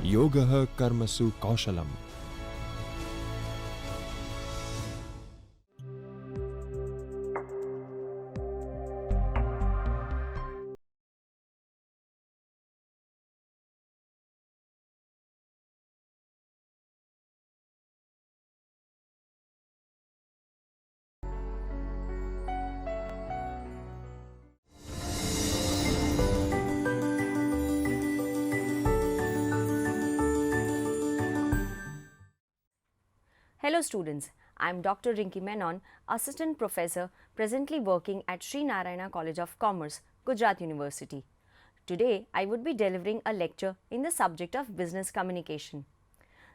Yogah Karmasu Kaushalam. Hello students, I am Dr. Rinki Menon, Assistant Professor presently working at Sri Narayana College of Commerce, Gujarat University. Today, I would be delivering a lecture in the subject of business communication.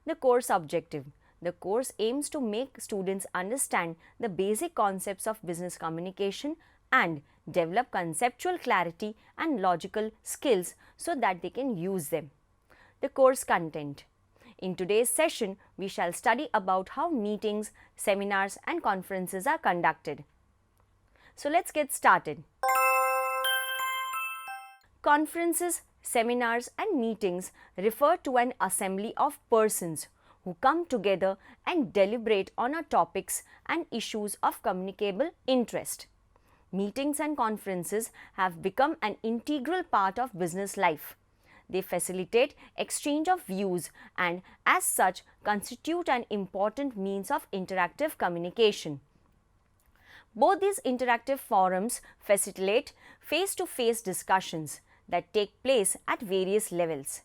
The course objective. The course aims to make students understand the basic concepts of business communication and develop conceptual clarity and logical skills so that they can use them. The course content. In today's session, we shall study about how meetings, seminars and conferences are conducted. So let's get started. Conferences, seminars and meetings refer to an assembly of persons who come together and deliberate on topics and issues of communicable interest. Meetings and conferences have become an integral part of business life. They facilitate exchange of views and as such constitute an important means of interactive communication. Both these interactive forums facilitate face-to-face discussions that take place at various levels.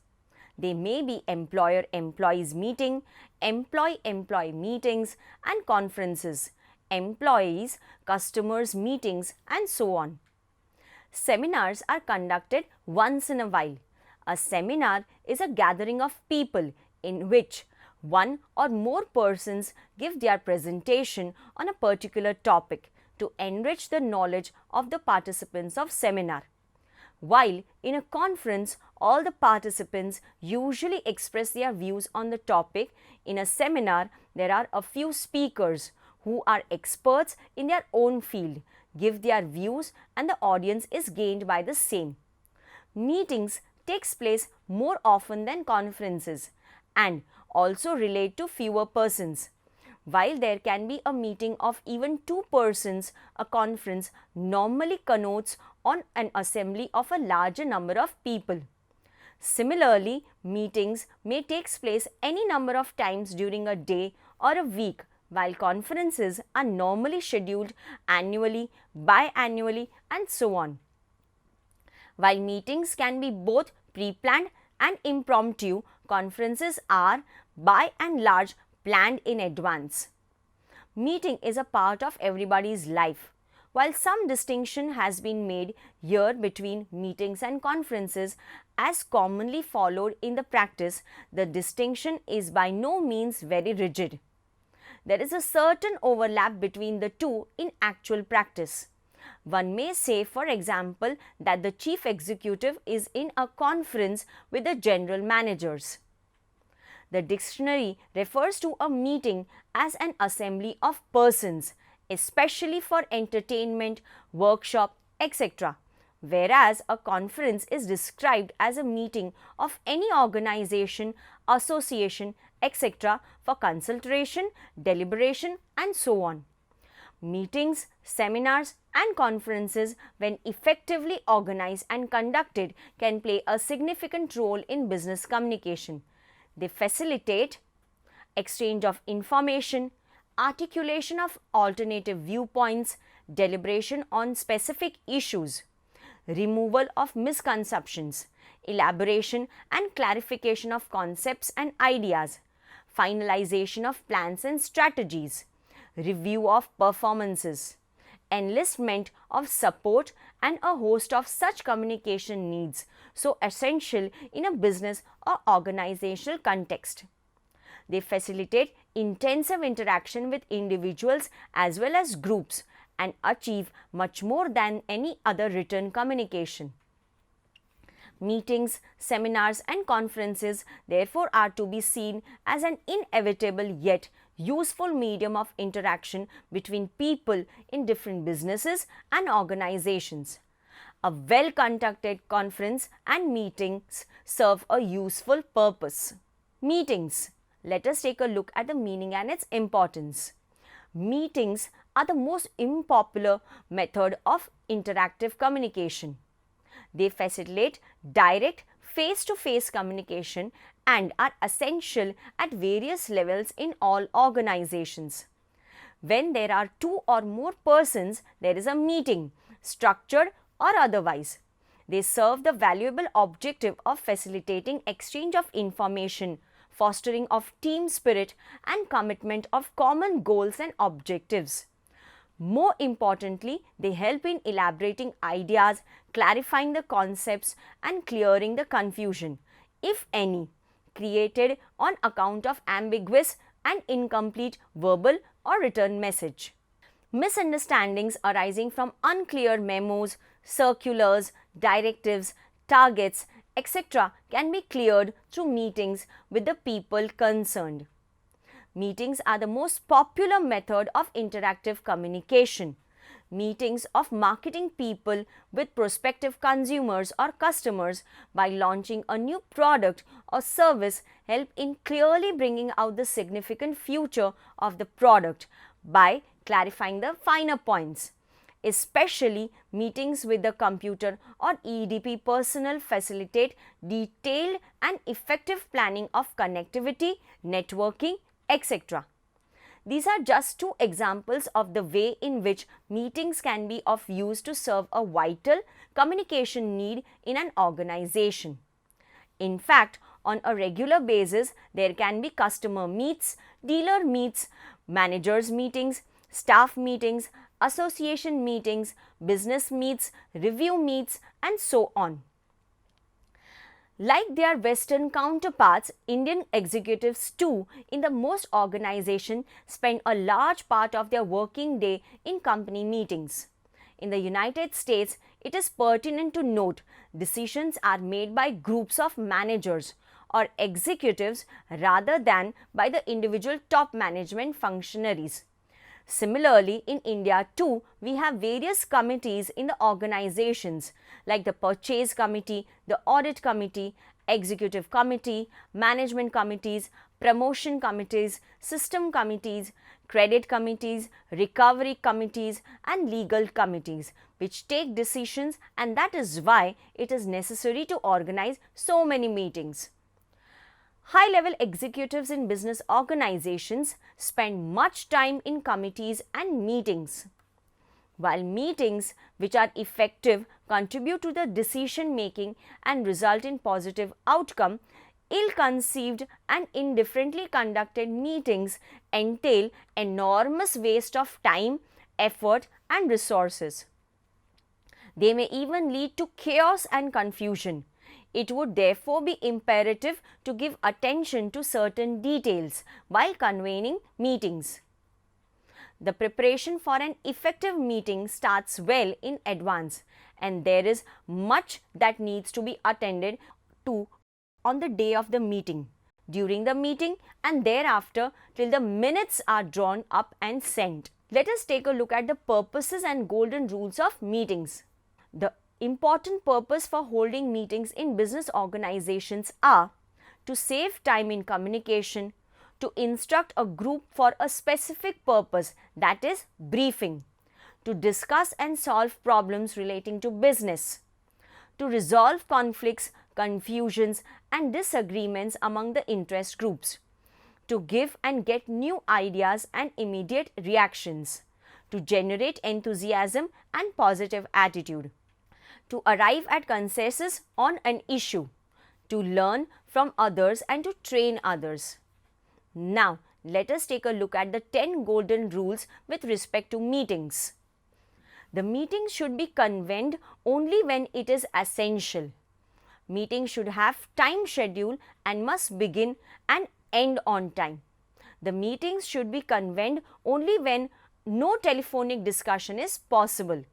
They may be employer-employees meeting, employee-employee meetings and conferences, employees, customers meetings and so on. Seminars are conducted once in a while. A seminar is a gathering of people in which one or more persons give their presentation on a particular topic to enrich the knowledge of the participants of seminar. While in a conference, all the participants usually express their views on the topic, in a seminar, there are a few speakers who are experts in their own field, give their views and the audience is gained by the same. Meetings takes place more often than conferences and also relate to fewer persons. While there can be a meeting of even 2 persons, a conference normally connotes on an assembly of a larger number of people. Similarly, meetings may take place any number of times during a day or a week, while conferences are normally scheduled annually, biannually and so on. While meetings can be both pre-planned and impromptu, conferences are by and large planned in advance. Meeting is a part of everybody's life. While some distinction has been made here between meetings and conferences as commonly followed in the practice, the distinction is by no means very rigid. There is a certain overlap between the two in actual practice. One may say, for example, that the chief executive is in a conference with the general managers. The dictionary refers to a meeting as an assembly of persons, especially for entertainment, workshop, etc., whereas a conference is described as a meeting of any organization, association, etc., for consultation, deliberation, and so on. Meetings, seminars and conferences, when effectively organized and conducted, can play a significant role in business communication. They facilitate exchange of information, articulation of alternative viewpoints, deliberation on specific issues, removal of misconceptions, elaboration and clarification of concepts and ideas, finalization of plans and strategies, review of performances, enlistment of support and a host of such communication needs so essential in a business or organizational context. They facilitate intensive interaction with individuals as well as groups and achieve much more than any other written communication. Meetings, seminars and conferences therefore are to be seen as an inevitable yet useful medium of interaction between people in different businesses and organizations. A well-conducted conference and meetings serve a useful purpose. Meetings. Let us take a look at the meaning and its importance. Meetings are the most unpopular method of interactive communication. They facilitate direct face-to-face communication and are essential at various levels in all organizations. When there are two or more persons, there is a meeting, structured or otherwise. They serve the valuable objective of facilitating exchange of information, fostering of team spirit and commitment of common goals and objectives. More importantly, they help in elaborating ideas, clarifying the concepts and clearing the confusion, if any, created on account of ambiguous and incomplete verbal or written message. Misunderstandings arising from unclear memos, circulars, directives, targets, etc. can be cleared through meetings with the people concerned. Meetings are the most popular method of interactive communication. Meetings of marketing people with prospective consumers or customers by launching a new product or service help in clearly bringing out the significant future of the product by clarifying the finer points. Especially meetings with the computer or EDP personnel facilitate detailed and effective planning of connectivity, networking, etc. These are just two examples of the way in which meetings can be of use to serve a vital communication need in an organization. In fact, on a regular basis, there can be customer meets, dealer meets, managers meetings, staff meetings, association meetings, business meets, review meets, and so on. Like their Western counterparts, Indian executives too in the most organizations spend a large part of their working day in company meetings. In the United States, it is pertinent to note decisions are made by groups of managers or executives rather than by the individual top management functionaries. Similarly, in India too, we have various committees in the organizations like the Purchase Committee, the Audit Committee, Executive Committee, Management Committees, Promotion Committees, System Committees, Credit Committees, Recovery Committees and Legal Committees which take decisions, and that is why it is necessary to organize so many meetings. High-level executives in business organizations spend much time in committees and meetings. While meetings which are effective contribute to the decision-making and result in positive outcome, ill-conceived and indifferently conducted meetings entail enormous waste of time, effort and resources. They may even lead to chaos and confusion. It would therefore be imperative to give attention to certain details while convening meetings. The preparation for an effective meeting starts well in advance, and there is much that needs to be attended to on the day of the meeting, during the meeting and thereafter till the minutes are drawn up and sent. Let us take a look at the purposes and golden rules of meetings. The important purpose for holding meetings in business organizations are to save time in communication, to instruct a group for a specific purpose, that is briefing, to discuss and solve problems relating to business, to resolve conflicts, confusions and disagreements among the interest groups, to give and get new ideas and immediate reactions, to generate enthusiasm and positive attitude, to arrive at consensus on an issue, to learn from others and to train others. Now, let us take a look at the 10 golden rules with respect to meetings. The meeting should be convened only when it is essential. Meeting should have time schedule and must begin and end on time. The meetings should be convened only when no telephonic discussion is possible.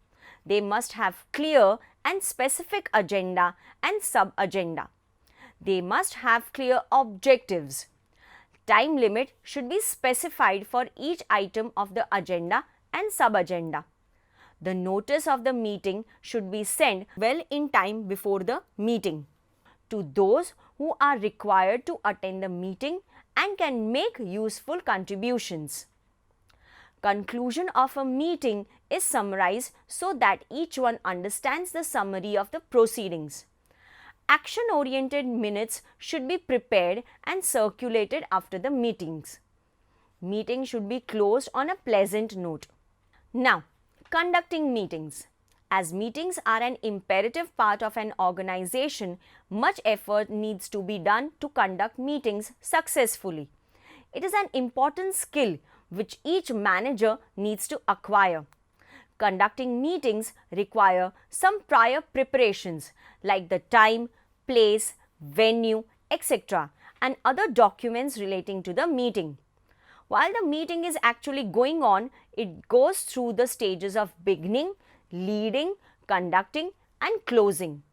They must have clear and specific agenda and sub-agenda. They must have clear objectives. Time limit should be specified for each item of the agenda and sub-agenda. The notice of the meeting should be sent well in time before the meeting to those who are required to attend the meeting and can make useful contributions. Conclusion of a meeting is summarized so that each one understands the summary of the proceedings. Action-oriented minutes should be prepared and circulated after the meetings. Meeting should be closed on a pleasant note. Now, conducting meetings. As meetings are an imperative part of an organization, much effort needs to be done to conduct meetings successfully. It is an important skill which each manager needs to acquire. Conducting meetings require some prior preparations like the time, place, venue, etc. and other documents relating to the meeting. While the meeting is actually going on, it goes through the stages of beginning, leading, conducting and closing.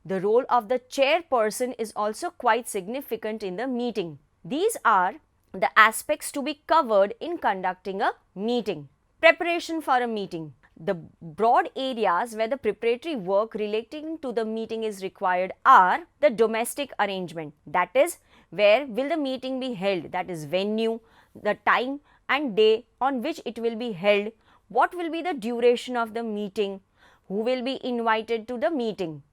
The role of the chairperson is also quite significant in the meeting. These are the aspects to be covered in conducting a meeting. Preparation for a meeting. The broad areas where the preparatory work relating to the meeting is required are the domestic arrangement, that is, where will the meeting be held, that is venue, the time and day on which it will be held, what will be the duration of the meeting, who will be invited to the meeting,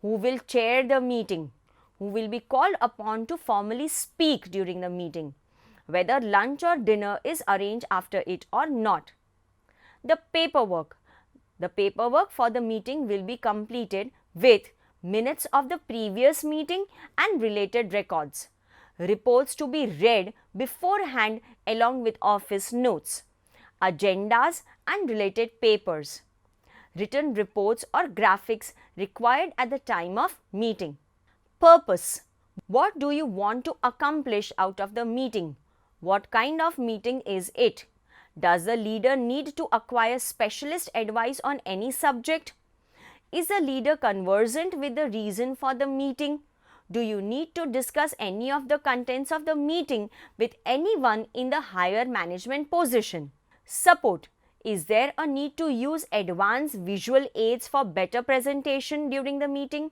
who will chair the meeting, who will be called upon to formally speak during the meeting, whether lunch or dinner is arranged after it or not. The paperwork. The paperwork for the meeting will be completed with minutes of the previous meeting and related records. Reports to be read beforehand along with office notes, agendas and related papers, written reports or graphics required at the time of meeting. Purpose. What do you want to accomplish out of the meeting? What kind of meeting is it? Does the leader need to acquire specialist advice on any subject? Is the leader conversant with the reason for the meeting? Do you need to discuss any of the contents of the meeting with anyone in the higher management position? Support. Is there a need to use advanced visual aids for better presentation during the meeting?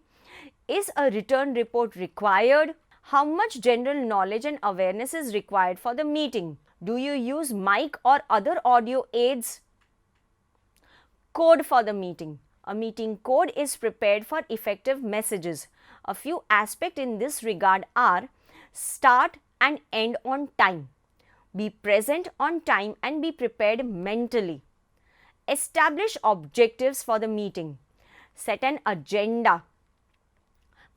Is a written report required? How much general knowledge and awareness is required for the meeting? Do you use mic or other audio aids? Code for the meeting. A meeting code is prepared for effective messages. A few aspects in this regard are start and end on time, be present on time and be prepared mentally, establish objectives for the meeting, set an agenda,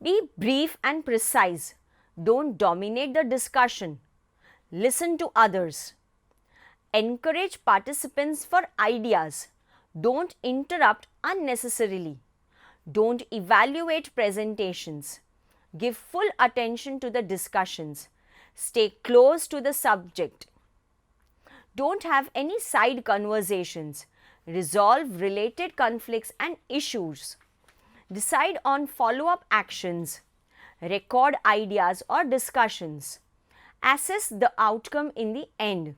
be brief and precise, don't dominate the discussion, listen to others, encourage participants for ideas, don't interrupt unnecessarily, don't evaluate presentations, give full attention to the discussions, stay close to the subject, don't have any side conversations, resolve related conflicts and issues, decide on follow-up actions, record ideas or discussions, assess the outcome in the end.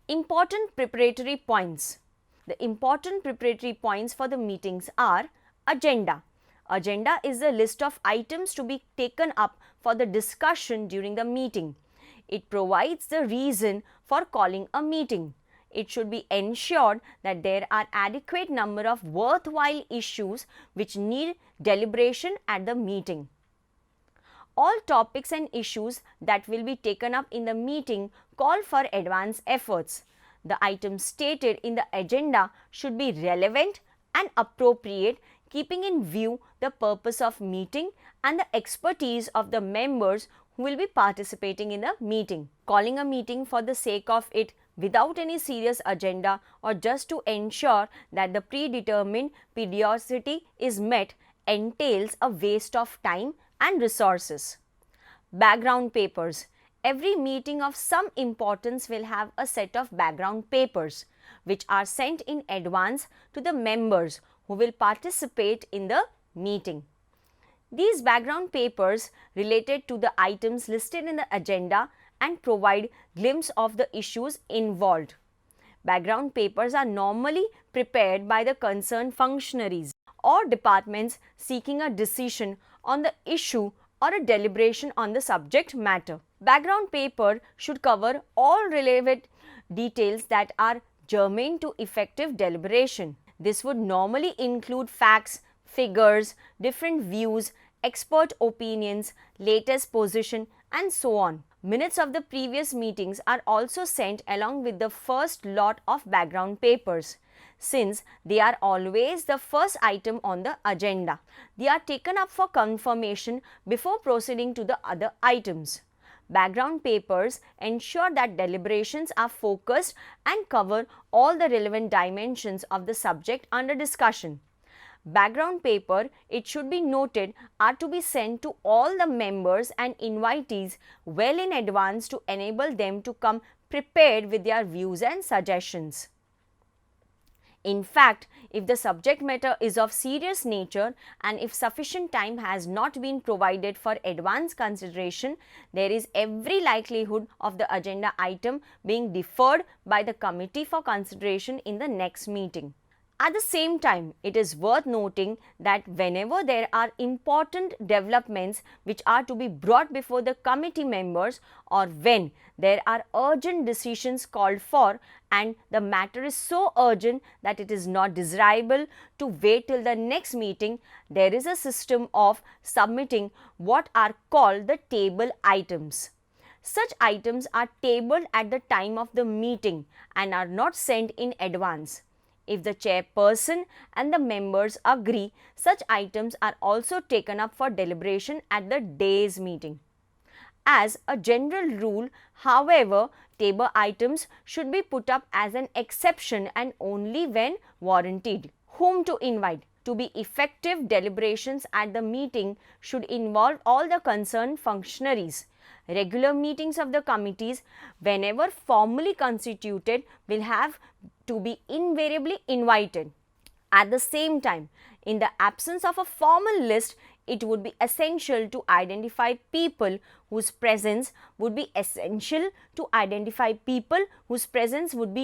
Important preparatory points. The important preparatory points for the meetings are agenda. Agenda is the list of items to be taken up for the discussion during the meeting. It provides the reason for calling a meeting. It should be ensured that there are adequate number of worthwhile issues which need deliberation at the meeting. All topics and issues that will be taken up in the meeting call for advance efforts. The items stated in the agenda should be relevant and appropriate, keeping in view the purpose of meeting and the expertise of the members who will be participating in the meeting. Calling a meeting for the sake of it without any serious agenda or just to ensure that the predetermined periodicity is met entails a waste of time and resources. Background papers. Every meeting of some importance will have a set of background papers which are sent in advance to the members who will participate in the meeting. These background papers related to the items listed in the agenda and provide glimpse of the issues involved. Background papers are normally prepared by the concerned functionaries or departments seeking a decision on the issue or a deliberation on the subject matter. Background paper should cover all relevant details that are germane to effective deliberation. This would normally include facts, figures, different views, expert opinions, latest position, and so on. Minutes of the previous meetings are also sent along with the first lot of background papers. Since they are always the first item on the agenda, they are taken up for confirmation before proceeding to the other items. Background papers ensure that deliberations are focused and cover all the relevant dimensions of the subject under discussion. Background paper, it should be noted, are to be sent to all the members and invitees well in advance to enable them to come prepared with their views and suggestions. In fact, if the subject matter is of serious nature and if sufficient time has not been provided for advance consideration, there is every likelihood of the agenda item being deferred by the committee for consideration in the next meeting. At the same time, it is worth noting that whenever there are important developments which are to be brought before the committee members, or when there are urgent decisions called for and the matter is so urgent that it is not desirable to wait till the next meeting, there is a system of submitting what are called the table items. Such items are tabled at the time of the meeting and are not sent in advance. If the chairperson and the members agree, such items are also taken up for deliberation at the day's meeting. As a general rule, however, table items should be put up as an exception and only when warranted. Whom to invite? To be effective, deliberations at the meeting should involve all the concerned functionaries. Regular meetings of the committees, whenever formally constituted, will have to be invariably invited. At the same time, in the absence of a formal list, it would be essential to identify people whose presence would be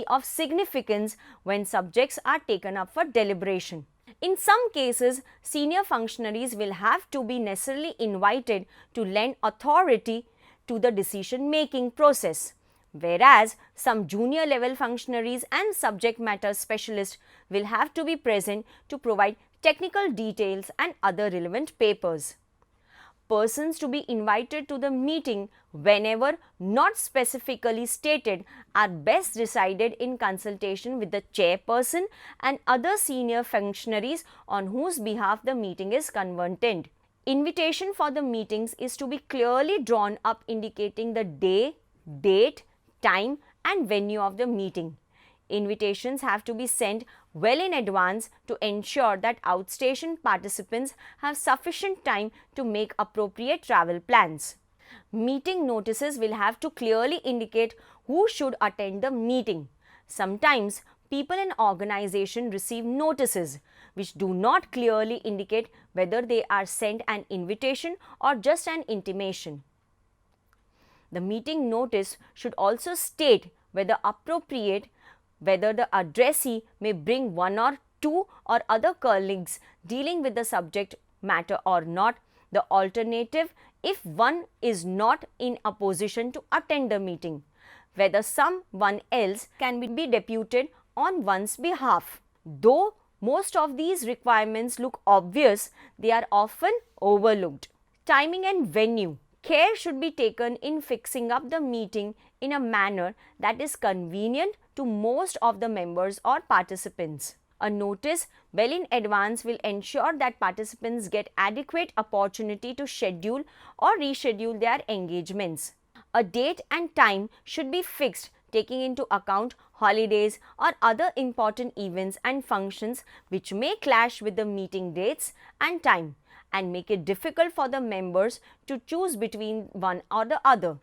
of significance when subjects are taken up for deliberation. In some cases, senior functionaries will have to be necessarily invited to lend authority to the decision-making process, whereas some junior level functionaries and subject matter specialists will have to be present to provide technical details and other relevant papers. Persons to be invited to the meeting, whenever not specifically stated, are best decided in consultation with the chairperson and other senior functionaries on whose behalf the meeting is convened. Invitation for the meetings is to be clearly drawn up indicating the day, date, time and venue of the meeting. Invitations have to be sent well in advance to ensure that outstation participants have sufficient time to make appropriate travel plans. Meeting notices will have to clearly indicate who should attend the meeting. Sometimes people in organization receive notices which do not clearly indicate whether they are sent an invitation or just an intimation. The meeting notice should also state whether appropriate, whether the addressee may bring one or two or other colleagues dealing with the subject matter or not. The alternative, if one is not in a position to attend the meeting, whether someone else can be deputed on one's behalf. Though most of these requirements look obvious, they are often overlooked. Timing and venue. Care should be taken in fixing up the meeting in a manner that is convenient to most of the members or participants. A notice well in advance will ensure that participants get adequate opportunity to schedule or reschedule their engagements. A date and time should be fixed taking into account holidays or other important events and functions which may clash with the meeting dates and time and make it difficult for the members to choose between one or the other.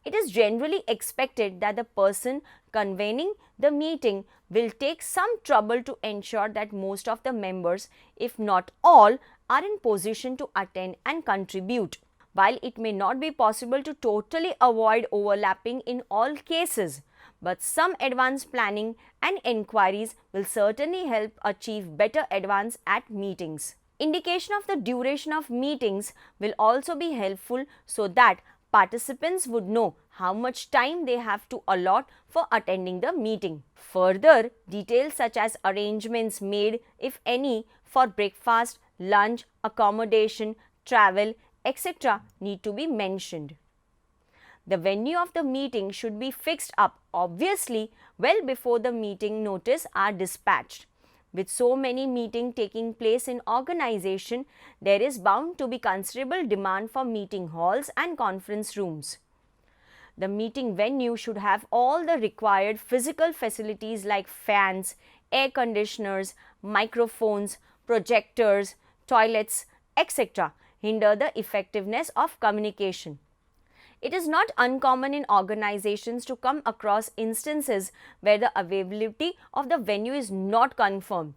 It is generally expected that the person convening the meeting will take some trouble to ensure that most of the members, if not all, are in position to attend and contribute. While it may not be possible to totally avoid overlapping in all cases, but some advanced planning and enquiries will certainly help achieve better advance at meetings. Indication of the duration of meetings will also be helpful so that participants would know how much time they have to allot for attending the meeting. Further, details such as arrangements made, if any, for breakfast, lunch, accommodation, travel, etc. need to be mentioned. The venue of the meeting should be fixed up obviously well before the meeting notice are dispatched. With so many meetings taking place in organization, there is bound to be considerable demand for meeting halls and conference rooms. The meeting venue should have all the required physical facilities like fans, air conditioners, microphones, projectors, toilets, etc. hinder the effectiveness of communication. It is not uncommon in organizations to come across instances where the availability of the venue is not confirmed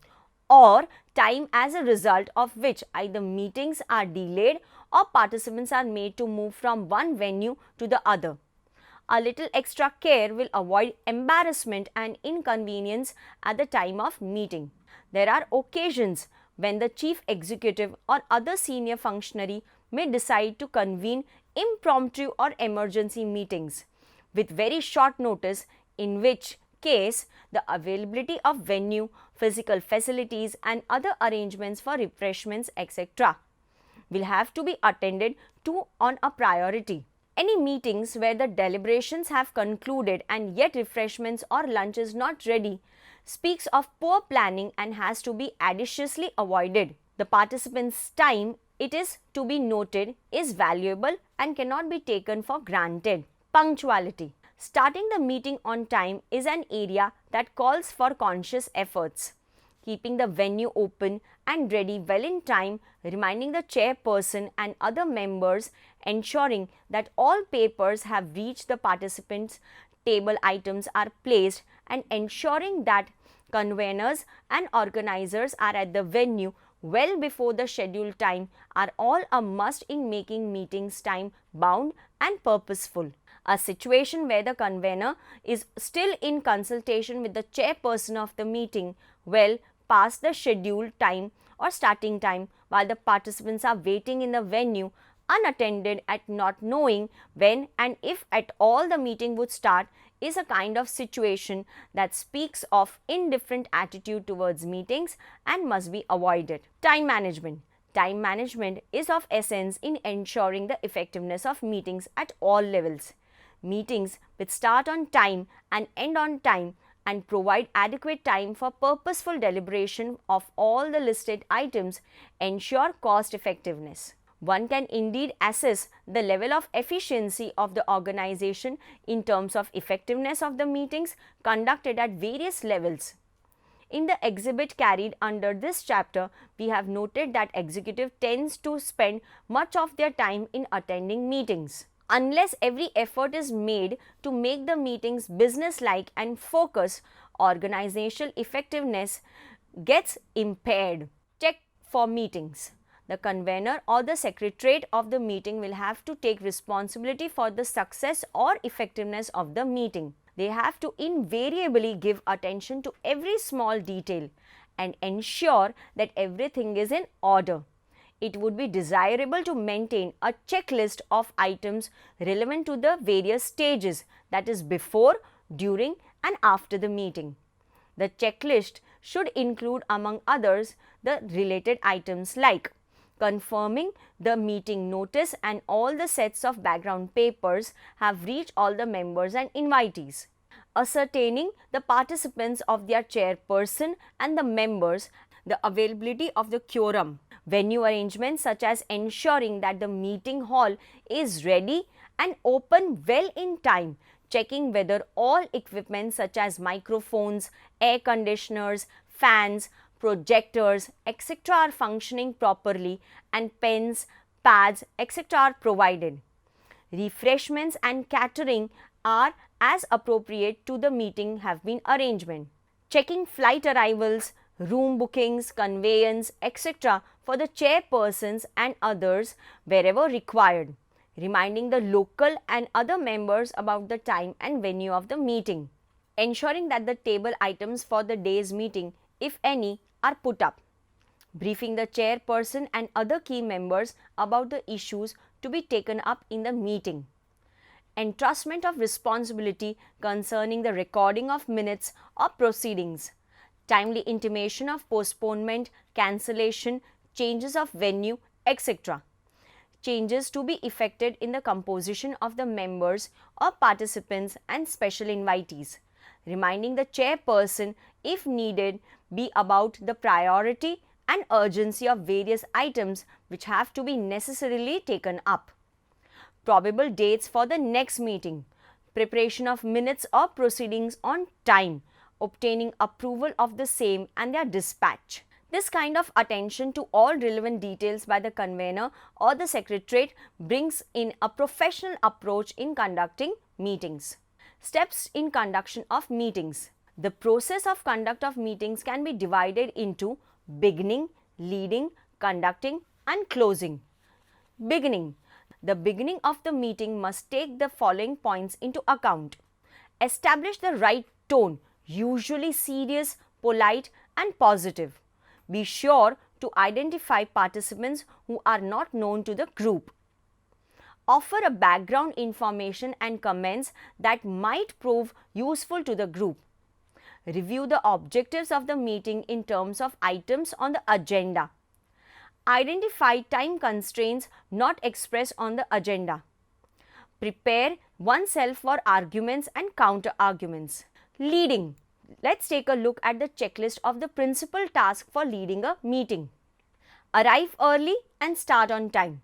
or time as a result of which either meetings are delayed or participants are made to move from one venue to the other. A little extra care will avoid embarrassment and inconvenience at the time of meeting. There are occasions when the chief executive or other senior functionary may decide to convene impromptu or emergency meetings with very short notice, in which case the availability of venue, physical facilities and other arrangements for refreshments etc. will have to be attended to on a priority. Any meetings where the deliberations have concluded and yet refreshments or lunch is not ready speaks of poor planning and has to be audaciously avoided. The participants' time, it is to be noted, is valuable and cannot be taken for granted. Punctuality. Starting the meeting on time is an area that calls for conscious efforts. Keeping the venue open and ready well in time, reminding the chairperson and other members, ensuring that all papers have reached the participants, table items are placed, and ensuring that conveners and organizers are at the venue well before the scheduled time are all a must in making meetings time bound and purposeful. A situation where the convener is still in consultation with the chairperson of the meeting well past the scheduled time or starting time while the participants are waiting in the venue unattended at not knowing when and if at all the meeting would start is a kind of situation that speaks of indifferent attitude towards meetings and must be avoided. Time management. Time management is of essence in ensuring the effectiveness of meetings at all levels. Meetings which start on time and end on time and provide adequate time for purposeful deliberation of all the listed items ensure cost effectiveness. One can indeed assess the level of efficiency of the organization in terms of effectiveness of the meetings conducted at various levels. In the exhibit carried under this chapter, we have noted that executive tends to spend much of their time in attending meetings. Unless every effort is made to make the meetings businesslike and focused, organizational effectiveness gets impaired. Check for meetings. The convener or the secretariat of the meeting will have to take responsibility for the success or effectiveness of the meeting. They have to invariably give attention to every small detail and ensure that everything is in order. It would be desirable to maintain a checklist of items relevant to the various stages, that is before, during and after the meeting. The checklist should include among others the related items like confirming the meeting notice and all the sets of background papers have reached all the members and invitees. Ascertaining the participants of their chairperson and the members, the availability of the quorum, venue arrangements such as ensuring that the meeting hall is ready and open well in time, checking whether all equipment such as microphones, air conditioners, fans, projectors, etc. are functioning properly and pens, pads, etc. are provided. Refreshments and catering are as appropriate to the meeting have been arranged. Checking flight arrivals, room bookings, conveyance, etc. for the chairpersons and others wherever required. Reminding the local and other members about the time and venue of the meeting. ensuring that the table items for the day's meeting, if any, are put up, briefing the chairperson and other key members about the issues to be taken up in the meeting, entrustment of responsibility concerning the recording of minutes or proceedings, timely intimation of postponement, cancellation, changes of venue, etc. Changes to be effected in the composition of the members or participants and special invitees, reminding the chairperson if needed be about the priority and urgency of various items which have to be necessarily taken up. Probable dates for the next meeting, preparation of minutes or proceedings on time, obtaining approval of the same and their dispatch. This kind of attention to all relevant details by the convener or the secretariat brings in a professional approach in conducting meetings. Steps in conduction of meetings. The process of conduct of meetings can be divided into beginning, leading, conducting and closing. Beginning. The beginning of the meeting must take the following points into account. Establish the right tone, usually serious, polite and positive. Be sure to identify participants who are not known to the group. Offer a background information and comments that might prove useful to the group. Review the objectives of the meeting in terms of items on the agenda. Identify time constraints not expressed on the agenda. Prepare oneself for arguments and counter-arguments. Leading. Let's take a look at the checklist of the principal task for leading a meeting. Arrive early and start on time.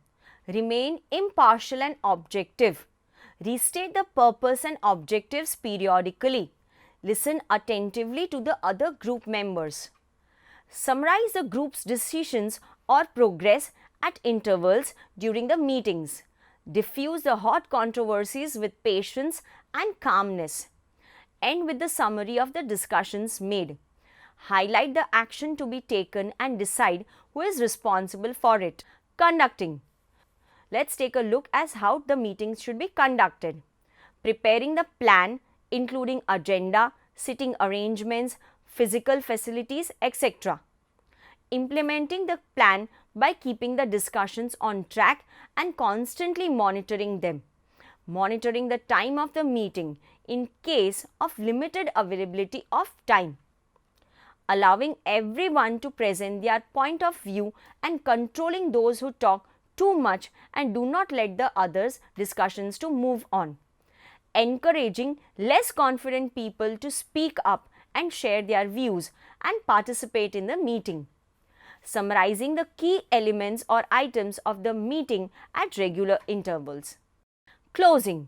Remain impartial and objective. Restate the purpose and objectives periodically. Listen attentively to the other group members. Summarize the group's decisions or progress at intervals during the meetings. Diffuse the hot controversies with patience and calmness. End with the summary of the discussions made. Highlight the action to be taken and decide who is responsible for it. Conducting. Let's take a look at how the meetings should be conducted. Preparing the plan, including agenda, sitting arrangements, physical facilities, etc. Implementing the plan by keeping the discussions on track and constantly monitoring them. Monitoring the time of the meeting in case of limited availability of time. Allowing everyone to present their point of view and controlling those who talk too much and do not let the others' discussions to move on. Encouraging less confident people to speak up and share their views and participate in the meeting. Summarizing the key elements or items of the meeting at regular intervals. Closing.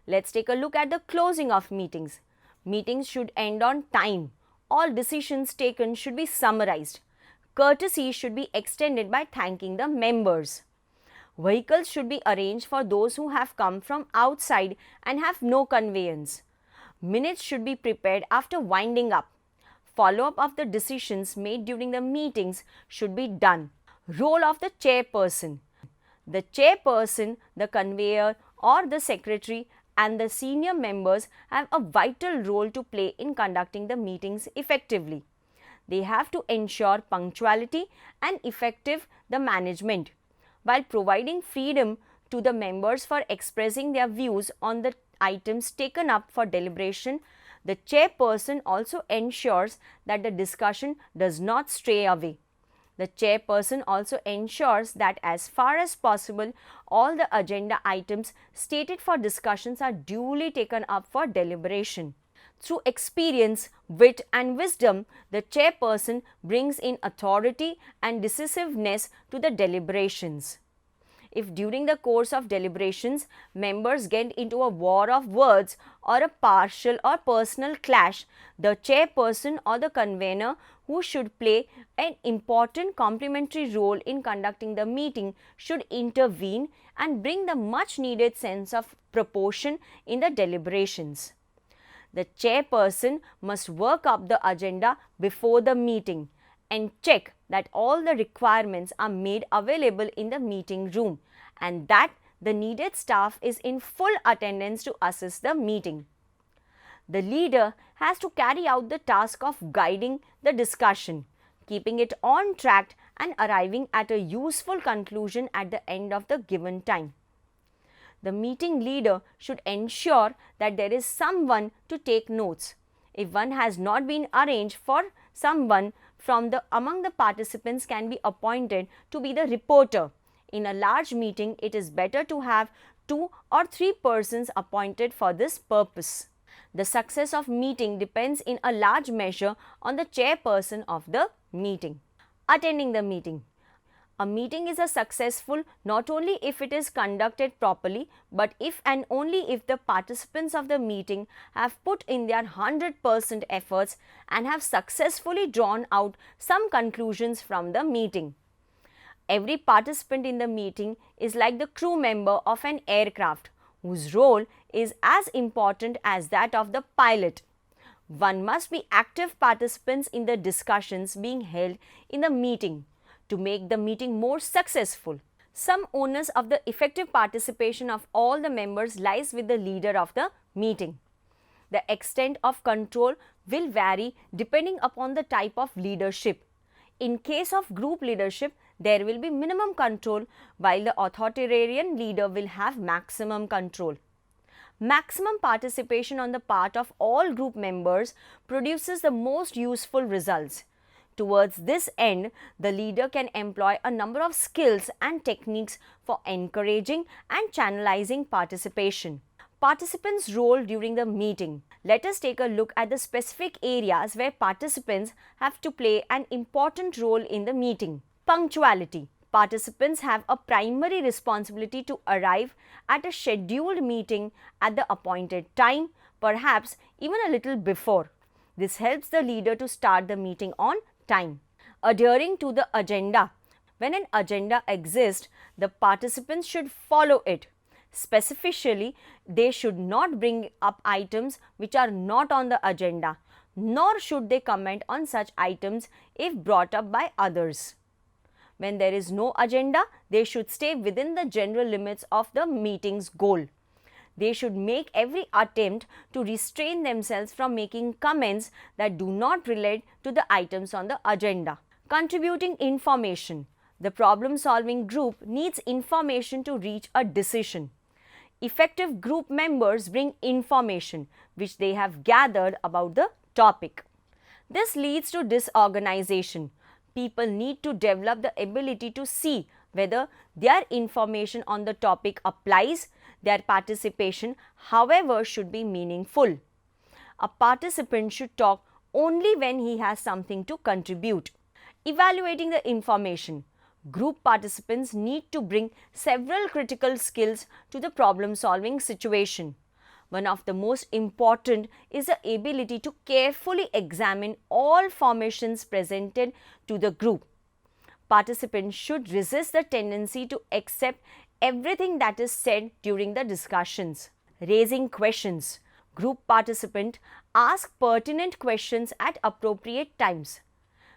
Let's take a look at the closing of meetings. Meetings should end on time. All decisions taken should be summarized. Courtesy should be extended by thanking the members. Vehicles should be arranged for those who have come from outside and have no conveyance. Minutes should be prepared after winding up. Follow-up of the decisions made during the meetings should be done. Role of the chairperson. The chairperson, the convener or the secretary and the senior members have a vital role to play in conducting the meetings effectively. They have to ensure punctuality and effective the management, while providing freedom to the members for expressing their views on the items taken up for deliberation. The chairperson also ensures that the discussion does not stray away. The chairperson also ensures that as far as possible, all the agenda items stated for discussions are duly taken up for deliberation. Through experience, wit and wisdom, the chairperson brings in authority and decisiveness to the deliberations. If during the course of deliberations, members get into a war of words or a partial or personal clash, the chairperson or the convener, who should play an important complementary role in conducting the meeting, should intervene and bring the much needed sense of proportion in the deliberations. The chairperson must work up the agenda before the meeting and check that all the requirements are made available in the meeting room and that the needed staff is in full attendance to assist the meeting. The leader has to carry out the task of guiding the discussion, keeping it on track and arriving at a useful conclusion at the end of the given time. The meeting leader should ensure that there is someone to take notes. If one has not been arranged for, someone from among the participants can be appointed to be the reporter. In a large meeting, it is better to have 2 or 3 persons appointed for this purpose. The success of meeting depends in a large measure on the chairperson of the meeting. Attending the meeting. A meeting is successful not only if it is conducted properly, but if and only if the participants of the meeting have put in their 100% efforts and have successfully drawn out some conclusions from the meeting. Every participant in the meeting is like the crew member of an aircraft, whose role is as important as that of the pilot. One must be active participants in the discussions being held in the meeting to make the meeting more successful. Some onus of the effective participation of all the members lies with the leader of the meeting. The extent of control will vary depending upon the type of leadership. In case of group leadership, there will be minimum control, while the authoritarian leader will have maximum control. Maximum participation on the part of all group members produces the most useful results. Towards this end, the leader can employ a number of skills and techniques for encouraging and channelizing participation. Participants' role during the meeting. Let us take a look at the specific areas where participants have to play an important role in the meeting. Punctuality. Participants have a primary responsibility to arrive at a scheduled meeting at the appointed time, perhaps even a little before. This helps the leader to start the meeting on time. Adhering to the agenda. When an agenda exists, the participants should follow it. Specifically, they should not bring up items which are not on the agenda, nor should they comment on such items if brought up by others. When there is no agenda, they should stay within the general limits of the meeting's goal. They should make every attempt to restrain themselves from making comments that do not relate to the items on the agenda. Contributing information. The problem-solving group needs information to reach a decision. Effective group members bring information which they have gathered about the topic. This leads to disorganization. People need to develop the ability to see whether their information on the topic applies. Their participation, however, should be meaningful. A participant should talk only when he has something to contribute. Evaluating the information. Group participants need to bring several critical skills to the problem-solving situation. One of the most important is the ability to carefully examine all formations presented to the group. Participants should resist the tendency to accept everything that is said during the discussions. Raising questions. Group participants ask pertinent questions at appropriate times.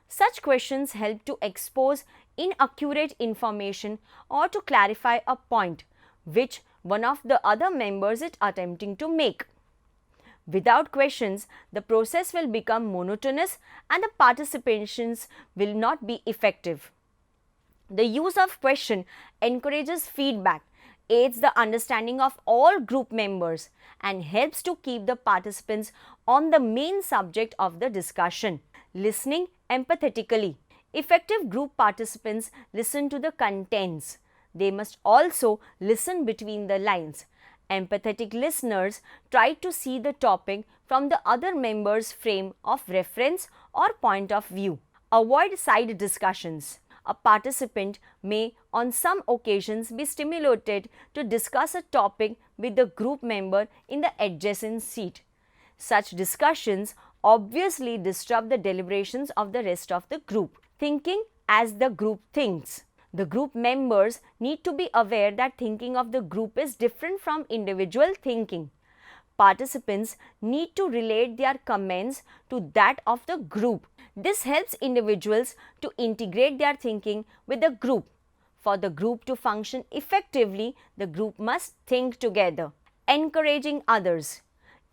Such questions help to expose inaccurate information or to clarify a point which one of the other members is attempting to make. Without questions, the process will become monotonous and the participations will not be effective. The use of question encourages feedback, aids the understanding of all group members, and helps to keep the participants on the main subject of the discussion. Listening empathetically. Effective group participants listen to the contents. They must also listen between the lines. Empathetic listeners try to see the topic from the other member's frame of reference or point of view. Avoid side discussions. A participant may on some occasions be stimulated to discuss a topic with the group member in the adjacent seat. Such discussions obviously disrupt the deliberations of the rest of the group. Thinking as the group thinks. The group members need to be aware that thinking of the group is different from individual thinking. Participants need to relate their comments to that of the group. This helps individuals to integrate their thinking with the group. For the group to function effectively, the group must think together. Encouraging others.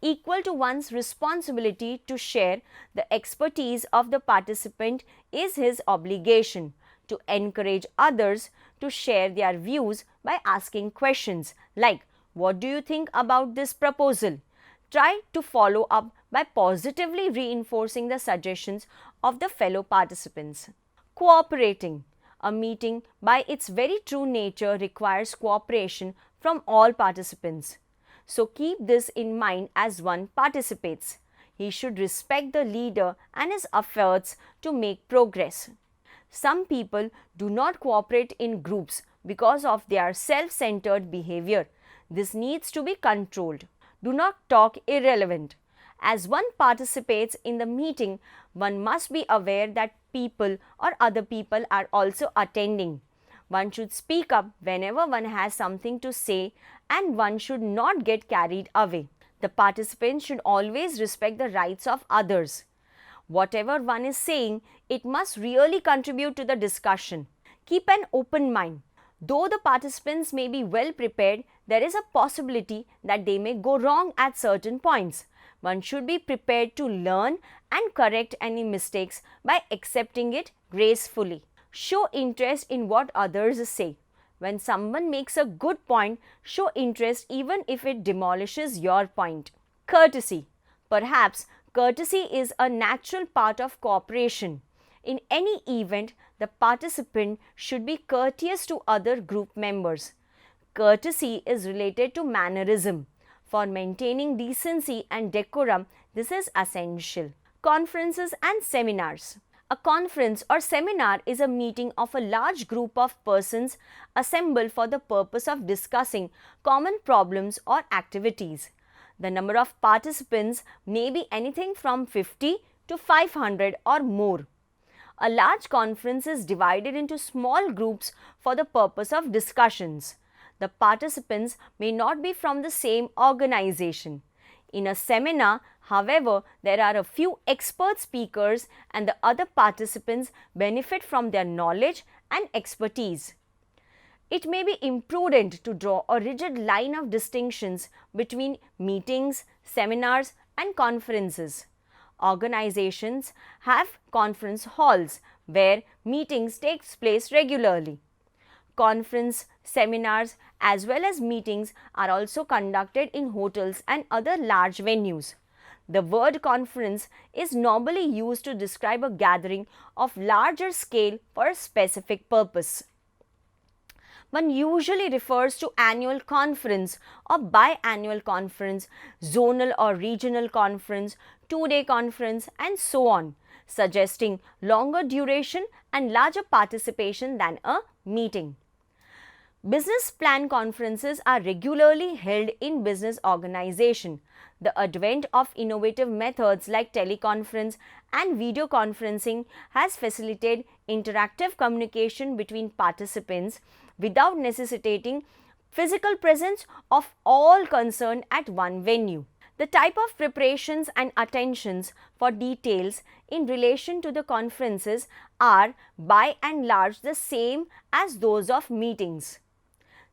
Equal to one's responsibility to share the expertise of the participant is his obligation to encourage others to share their views by asking questions like, "What do you think about this proposal?" Try to follow up by positively reinforcing the suggestions of the fellow participants. Cooperating. A meeting, by its very true nature, requires cooperation from all participants. So keep this in mind as one participates. He should respect the leader and his efforts to make progress. Some people do not cooperate in groups because of their self-centered behavior. This needs to be controlled. Do not talk irrelevant. As one participates in the meeting, one must be aware that people or other people are also attending. One should speak up whenever one has something to say, and one should not get carried away. The participants should always respect the rights of others. Whatever one is saying, it must really contribute to the discussion. Keep an open mind. Though the participants may be well prepared, there is a possibility that they may go wrong at certain points. One should be prepared to learn and correct any mistakes by accepting it gracefully. Show interest in what others say. When someone makes a good point, show interest even if it demolishes your point. Courtesy. Perhaps courtesy is a natural part of cooperation. In any event, the participant should be courteous to other group members. Courtesy is related to mannerism. For maintaining decency and decorum, this is essential. Conferences and seminars. A conference or seminar is a meeting of a large group of persons assembled for the purpose of discussing common problems or activities. The number of participants may be anything from 50 to 500 or more. A large conference is divided into small groups for the purpose of discussions. The participants may not be from the same organization. In a seminar, however, there are a few expert speakers and the other participants benefit from their knowledge and expertise. It may be imprudent to draw a rigid line of distinctions between meetings, seminars, and conferences. Organizations have conference halls where meetings take place regularly. Conference, seminars, as well as meetings are also conducted in hotels and other large venues. The word conference is normally used to describe a gathering of larger scale for a specific purpose. One usually refers to annual conference or biannual conference, zonal or regional conference, two-day conference, and so on, suggesting longer duration and larger participation than a meeting. Business plan conferences are regularly held in business organization. The advent of innovative methods like teleconference and video conferencing has facilitated interactive communication between participants without necessitating physical presence of all concerned at one venue. The type of preparations and attentions for details in relation to the conferences are by and large the same as those of meetings.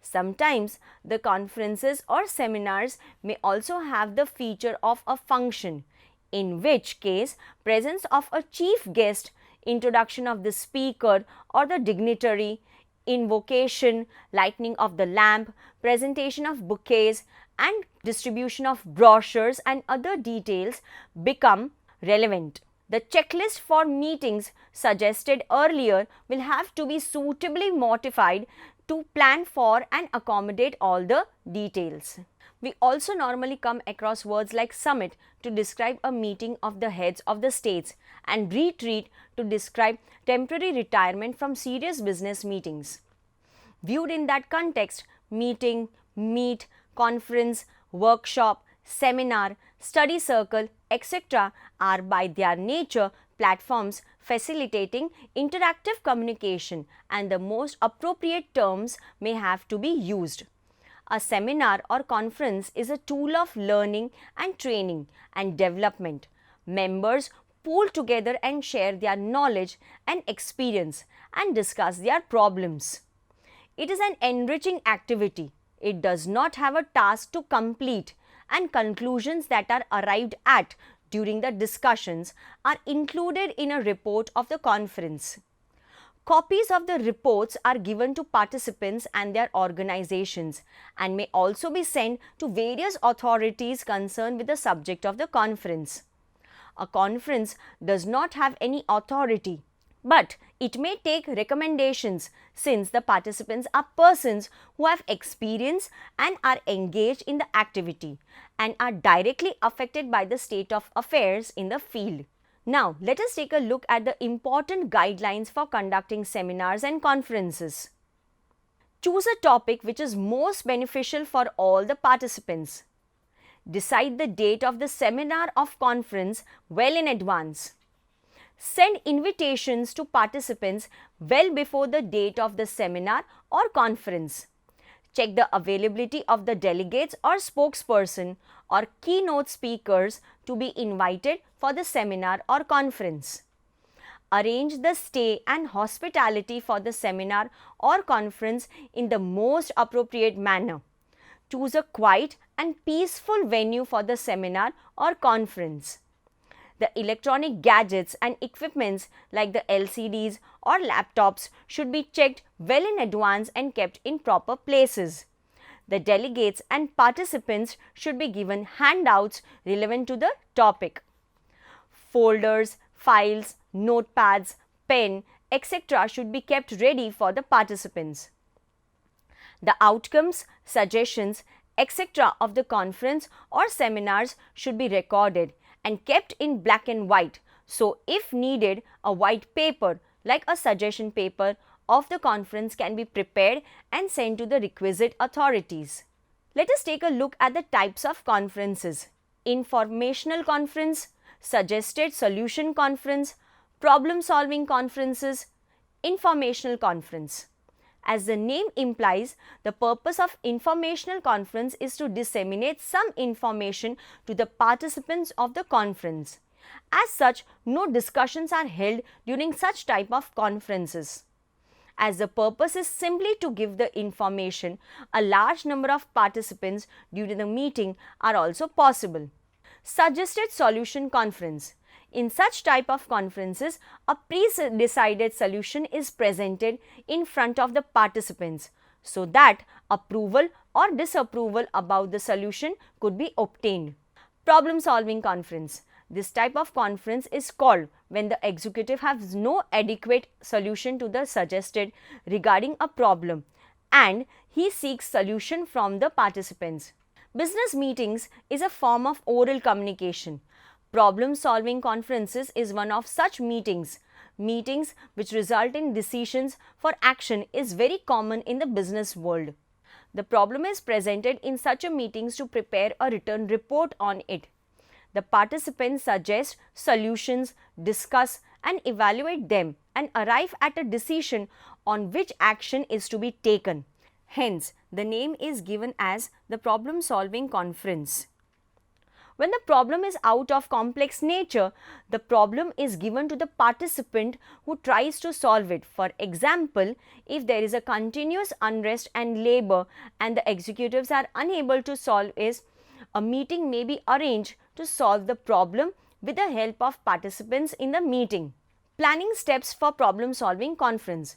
Sometimes the conferences or seminars may also have the feature of a function, in which case presence of a chief guest, introduction of the speaker or the dignitary, invocation, lighting of the lamp, presentation of bouquets, and distribution of brochures and other details become relevant. The checklist for meetings suggested earlier will have to be suitably modified to plan for and accommodate all the details. We also normally come across words like summit to describe a meeting of the heads of the states and retreat to describe temporary retirement from serious business meetings. Viewed in that context, meeting, meet, conference, workshop, seminar, study circle, etc. are by their nature platforms facilitating interactive communication, and the most appropriate terms may have to be used. A seminar or conference is a tool of learning and training and development. Members pool together and share their knowledge and experience and discuss their problems. It is an enriching activity. It does not have a task to complete and conclusions that are arrived at during the discussions are included in a report of the conference. Copies of the reports are given to participants and their organizations and may also be sent to various authorities concerned with the subject of the conference. A conference does not have any authority, but it may take recommendations since the participants are persons who have experience and are engaged in the activity and are directly affected by the state of affairs in the field. Now, let us take a look at the important guidelines for conducting seminars and conferences. Choose a topic which is most beneficial for all the participants. Decide the date of the seminar or conference well in advance. Send invitations to participants well before the date of the seminar or conference. Check the availability of the delegates or spokesperson or keynote speakers to be invited for the seminar or conference. Arrange the stay and hospitality for the seminar or conference in the most appropriate manner. Choose a quiet and peaceful venue for the seminar or conference. The electronic gadgets and equipments like the LCDs or laptops should be checked well in advance and kept in proper places. The delegates and participants should be given handouts relevant to the topic. Folders, files, notepads, pen, etc. should be kept ready for the participants. The outcomes, suggestions, etc. of the conference or seminars should be recorded and kept in black and white. So, if needed, a white paper like a suggestion paper of the conference can be prepared and sent to the requisite authorities. Let us take a look at the types of conferences: informational conference, suggested solution conference, problem solving conferences, informational conference. As the name implies, the purpose of informational conference is to disseminate some information to the participants of the conference. As such, no discussions are held during such type of conferences. As the purpose is simply to give the information, a large number of participants during the meeting are also possible. Suggested solution conference. In such type of conferences, a pre-decided solution is presented in front of the participants so that approval or disapproval about the solution could be obtained. Problem solving conference. This type of conference is called when the executive has no adequate solution to the suggested regarding a problem and he seeks solution from the participants. Business meetings is a form of oral communication. Problem solving conferences is one of such meetings. Meetings which result in decisions for action is very common in the business world. The problem is presented in such a meetings to prepare a written report on it. The participants suggest solutions, discuss and evaluate them and arrive at a decision on which action is to be taken. Hence, the name is given as the problem solving conference. When the problem is out of complex nature, the problem is given to the participant who tries to solve it. For example, if there is a continuous unrest and labor and the executives are unable to solve it, a meeting may be arranged to solve the problem with the help of participants in the meeting. Planning steps for problem solving conference.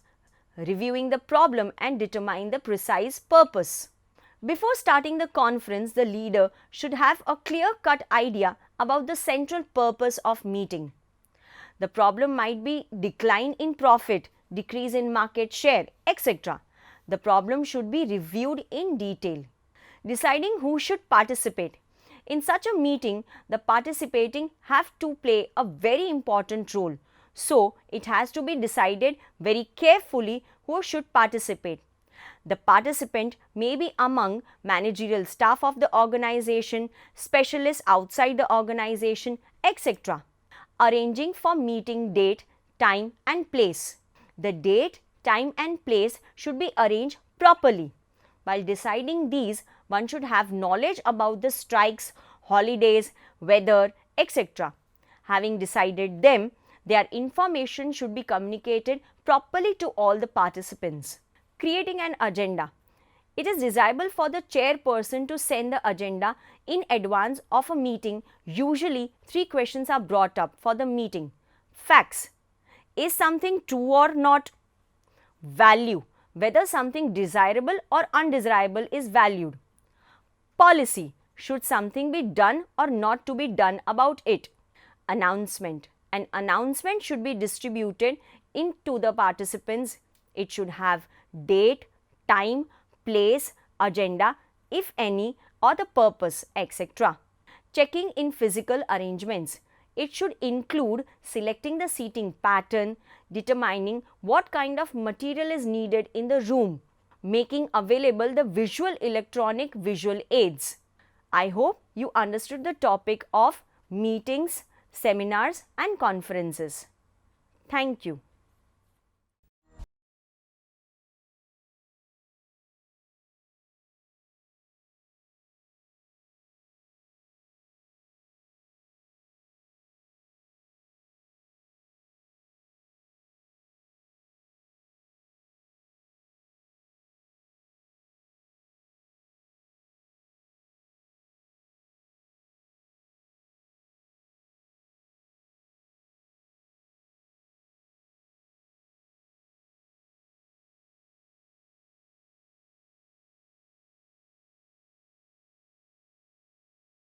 Reviewing the problem and determine the precise purpose. Before starting the conference, the leader should have a clear-cut idea about the central purpose of meeting. The problem might be decline in profit, decrease in market share, etc. The problem should be reviewed in detail. Deciding who should participate. In such a meeting, the participating have to play a very important role. So, it has to be decided very carefully who should participate. The participant may be among managerial staff of the organization, specialists outside the organization, etc. Arranging for meeting date, time and place. The date, time and place should be arranged properly. While deciding these, one should have knowledge about the strikes, holidays, weather, etc. Having decided them, their information should be communicated properly to all the participants. Creating an agenda. It is desirable for the chairperson to send the agenda in advance of a meeting. Usually, 3 questions are brought up for the meeting. Facts. Is something true or not? Value. Whether something desirable or undesirable is valued. Policy. Should something be done or not to be done about it? Announcement. An announcement should be distributed into the participants. It should have date, time, place, agenda, if any, or the purpose, etc. Checking in physical arrangements. It should include selecting the seating pattern, determining what kind of material is needed in the room, making available the visual electronic visual aids. I hope you understood the topic of meetings, seminars and conferences. Thank you.